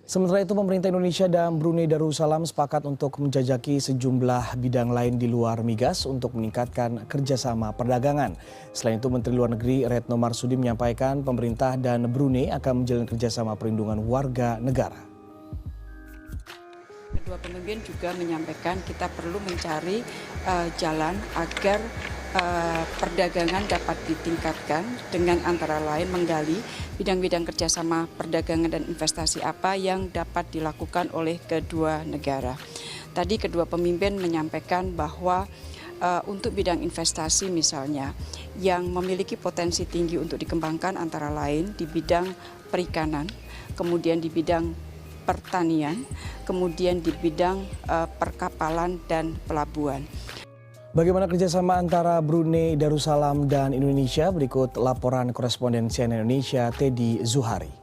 Sementara itu, pemerintah Indonesia dan Brunei Darussalam sepakat untuk menjajaki sejumlah bidang lain di luar migas untuk meningkatkan kerjasama perdagangan. Selain itu, Menteri Luar Negeri Retno Marsudi menyampaikan pemerintah dan Brunei akan menjalin kerjasama perlindungan warga negara. Kedua pemimpin juga menyampaikan kita perlu mencari jalan agar perdagangan dapat ditingkatkan dengan antara lain menggali bidang-bidang kerjasama perdagangan dan investasi apa yang dapat dilakukan oleh kedua negara. Tadi kedua pemimpin menyampaikan bahwa untuk bidang investasi misalnya yang memiliki potensi tinggi untuk dikembangkan antara lain di bidang perikanan, kemudian di bidang pertanian, kemudian di bidang perkapalan dan pelabuhan. Bagaimana kerjasama antara Brunei Darussalam dan Indonesia? Berikut laporan koresponden CNN Indonesia Teddy Zuhari.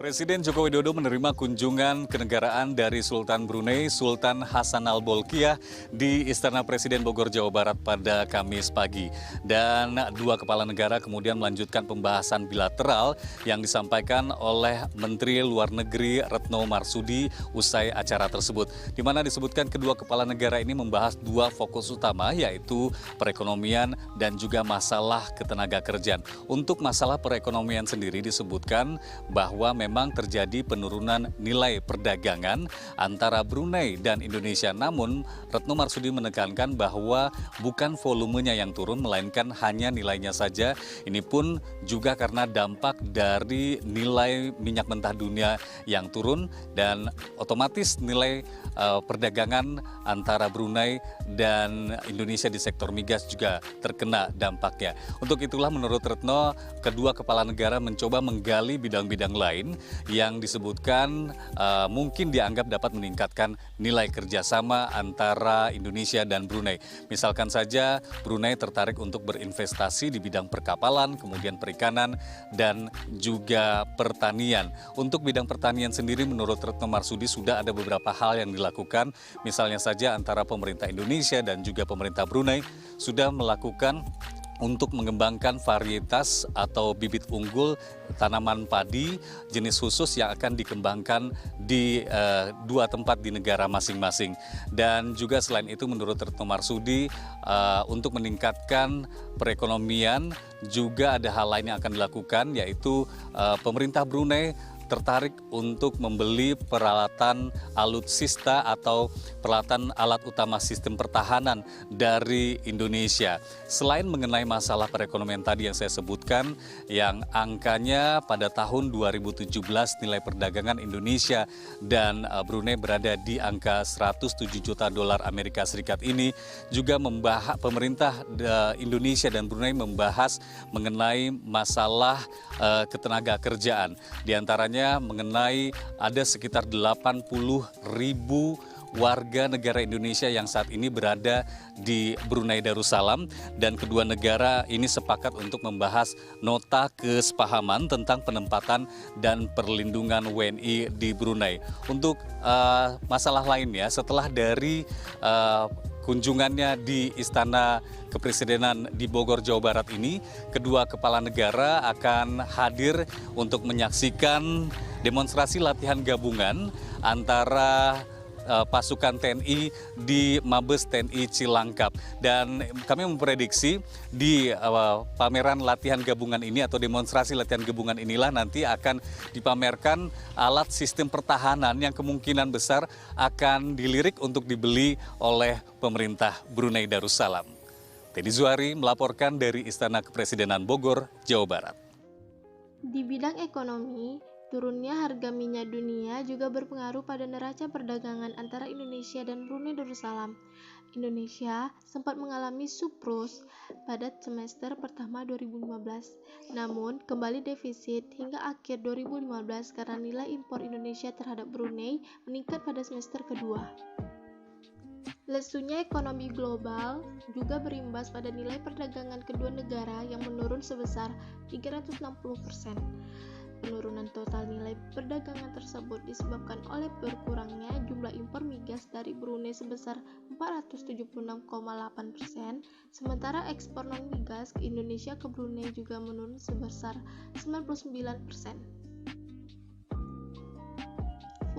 Presiden Joko Widodo menerima kunjungan kenegaraan dari Sultan Brunei Sultan Hassanal Bolkiah di Istana Presiden Bogor, Jawa Barat pada Kamis pagi. Dan dua kepala negara kemudian melanjutkan pembahasan bilateral yang disampaikan oleh Menteri Luar Negeri Retno Marsudi usai acara tersebut. Di mana disebutkan kedua kepala negara ini membahas dua fokus utama, yaitu perekonomian dan juga masalah ketenagakerjaan. Untuk masalah perekonomian sendiri disebutkan bahwa memang terjadi penurunan nilai perdagangan antara Brunei dan Indonesia. Namun Retno Marsudi menekankan bahwa bukan volumenya yang turun, melainkan hanya nilainya saja. Ini pun juga karena dampak dari nilai minyak mentah dunia yang turun dan otomatis nilai perdagangan antara Brunei dan Indonesia di sektor migas juga terkena dampaknya. Untuk itulah menurut Retno, kedua kepala negara mencoba menggali bidang-bidang lain yang disebutkan mungkin dianggap dapat meningkatkan nilai kerjasama antara Indonesia dan Brunei. Misalkan saja Brunei tertarik untuk berinvestasi di bidang perkapalan, kemudian perikanan, dan juga pertanian. Untuk bidang pertanian sendiri menurut Retno Marsudi sudah ada beberapa hal yang dilakukan. Misalnya saja antara pemerintah Indonesia dan juga pemerintah Brunei sudah melakukan untuk mengembangkan varietas atau bibit unggul tanaman padi jenis khusus yang akan dikembangkan di dua tempat di negara masing-masing. Dan juga selain itu menurut Retno Marsudi untuk meningkatkan perekonomian juga ada hal lain yang akan dilakukan, yaitu pemerintah Brunei tertarik untuk membeli peralatan alutsista atau peralatan alat utama sistem pertahanan dari Indonesia. Selain mengenai masalah perekonomian tadi yang saya sebutkan, yang angkanya pada tahun 2017 nilai perdagangan Indonesia dan Brunei berada di angka 107 juta dolar Amerika Serikat ini, juga pemerintah Indonesia dan Brunei membahas mengenai masalah ketenaga kerjaan. Di antaranya mengenai ada sekitar 80.000 warga negara Indonesia yang saat ini berada di Brunei Darussalam, dan kedua negara ini sepakat untuk membahas nota kesepahaman tentang penempatan dan perlindungan WNI di Brunei. Untuk masalah lainnya, setelah dari kunjungannya di Istana Kepresidenan di Bogor, Jawa Barat ini, kedua kepala negara akan hadir untuk menyaksikan demonstrasi latihan gabungan antara pasukan TNI di Mabes TNI Cilangkap. Dan kami memprediksi di pameran latihan gabungan ini atau demonstrasi latihan gabungan inilah nanti akan dipamerkan alat sistem pertahanan yang kemungkinan besar akan dilirik untuk dibeli oleh pemerintah Brunei Darussalam. Teddy Zuhari melaporkan dari Istana Kepresidenan Bogor, Jawa Barat. Di bidang ekonomi, turunnya harga minyak dunia juga berpengaruh pada neraca perdagangan antara Indonesia dan Brunei Darussalam. Indonesia sempat mengalami surplus pada semester pertama 2015, namun kembali defisit hingga akhir 2015 karena nilai impor Indonesia terhadap Brunei meningkat pada semester kedua. Lesunya ekonomi global juga berimbas pada nilai perdagangan kedua negara yang menurun sebesar 360%. Penurunan total nilai perdagangan tersebut disebabkan oleh berkurangnya jumlah impor migas dari Brunei sebesar 476,8%, sementara ekspor non-migas ke Indonesia ke Brunei juga menurun sebesar 99%.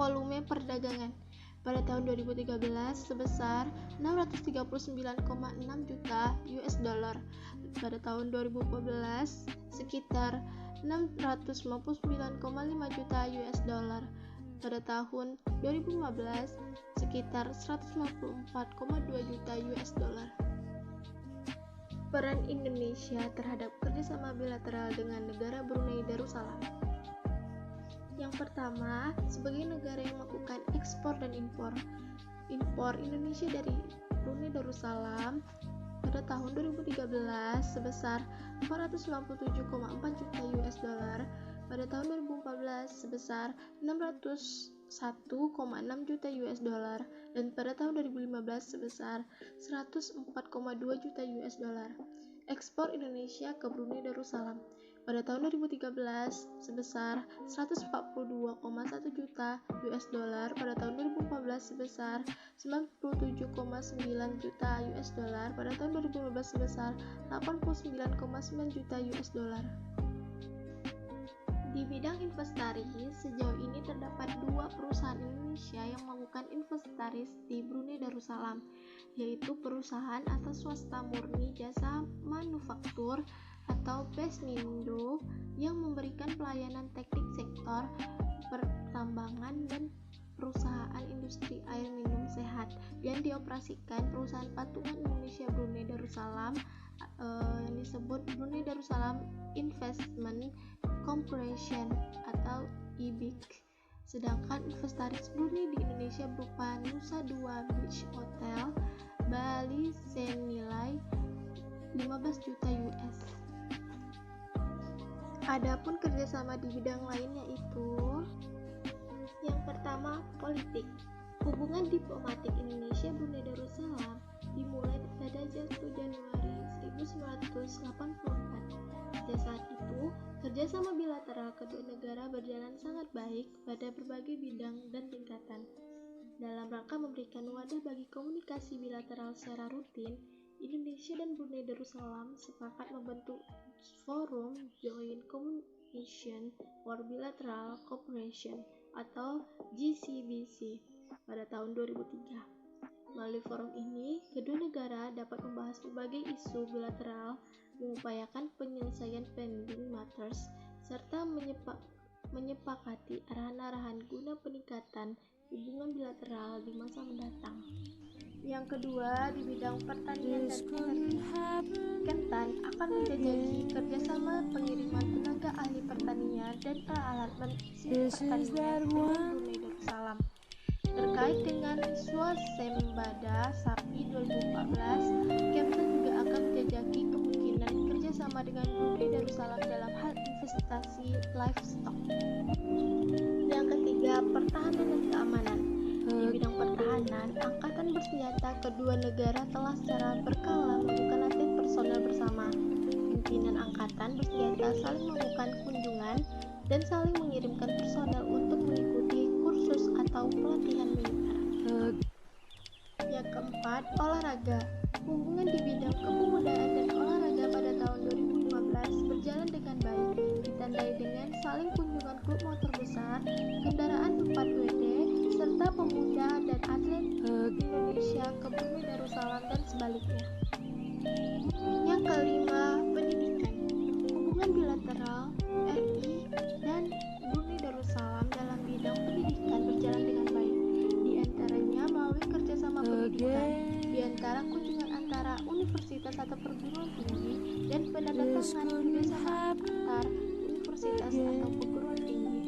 volume perdagangan pada tahun 2013 sebesar 639,6 juta US dollar. Pada tahun 2014 sekitar 659,5 juta US dollar. Pada tahun 2015 sekitar 154,2 juta US dollar. Peran Indonesia terhadap kerjasama bilateral dengan negara Brunei Darussalam. Yang pertama, sebagai negara yang melakukan ekspor dan impor Indonesia dari Brunei Darussalam pada tahun 2013 sebesar 497,4 juta US dollar, pada tahun 2014 sebesar 601,6 juta US dollar, dan pada tahun 2015 sebesar 104,2 juta US dollar. Ekspor Indonesia ke Brunei Darussalam pada tahun 2013 sebesar 142,1 juta US dollar, pada tahun 2014 sebesar 97,9 juta US dollar, pada tahun 2015 sebesar 89,9 juta US dollar. Di bidang investasi, sejauh ini terdapat 2 perusahaan Indonesia yang melakukan investasi di Brunei Darussalam, yaitu perusahaan atas swasta murni jasa manufaktur atau Pesnindo yang memberikan pelayanan teknik sektor pertambangan, dan perusahaan industri air minum sehat yang dioperasikan perusahaan patungan Indonesia Brunei Darussalam yang disebut Brunei Darussalam Investment Corporation atau IBIC. Sedangkan inventaris Brunei di Indonesia berupa Nusa Dua Beach Hotel Bali senilai 15 juta US. Adapun kerjasama di bidang lain yaitu yang pertama, politik. Hubungan diplomatik Indonesia Brunei Darussalam dimulai pada 1 Januari 1984. Pada saat itu, kerjasama bilateral kedua negara berjalan sangat baik pada berbagai bidang dan tingkatan. Dalam rangka memberikan wadah bagi komunikasi bilateral secara rutin, Indonesia dan Brunei Darussalam sepakat membentuk Forum Joint Communication for Bilateral Cooperation atau GCBC pada tahun 2003. Melalui forum ini, kedua negara dapat membahas berbagai isu bilateral, mengupayakan penyelesaian pending matters, serta menyepakati arahan-arahan guna peningkatan hubungan bilateral di masa mendatang. Yang kedua, di bidang pertanian dan energi, Kementan akan menjajaki kerjasama pengiriman tenaga ahli pertanian dan alat mesin pertanian dengan Brunei Darussalam. Terkait dengan swasembada sapi 2014, Kementan juga akan menjajaki kemungkinan kerjasama dengan Brunei Darussalam dalam hal investasi livestock. Yang ketiga, pertahanan dan keamanan. Di bidang pertahanan, angkatan bersenjata kedua negara telah secara berkala melakukan latihan personel bersama. Pimpinan angkatan bersenjata saling melakukan kunjungan dan saling mengirimkan personel untuk mengikuti kursus atau pelatihan militer. Yang keempat, olahraga. Hubungan di bidang kepemudaan dan olahraga pada tahun 2015 berjalan dengan baik, ditandai dengan saling kunjungan klub motor besar, kendaraan 4WD, serta pemuda dan atlet Indonesia ke Brunei Darussalam dan sebaliknya. Yang kelima, pendidikan. Hubungan bilateral RI dan Brunei Darussalam dalam bidang pendidikan berjalan dengan baik, di antaranya melalui kerjasama pendidikan, di antara kunjungan antara universitas atau perguruan tinggi dan penandatanganan kerjasama antar universitas atau perguruan tinggi.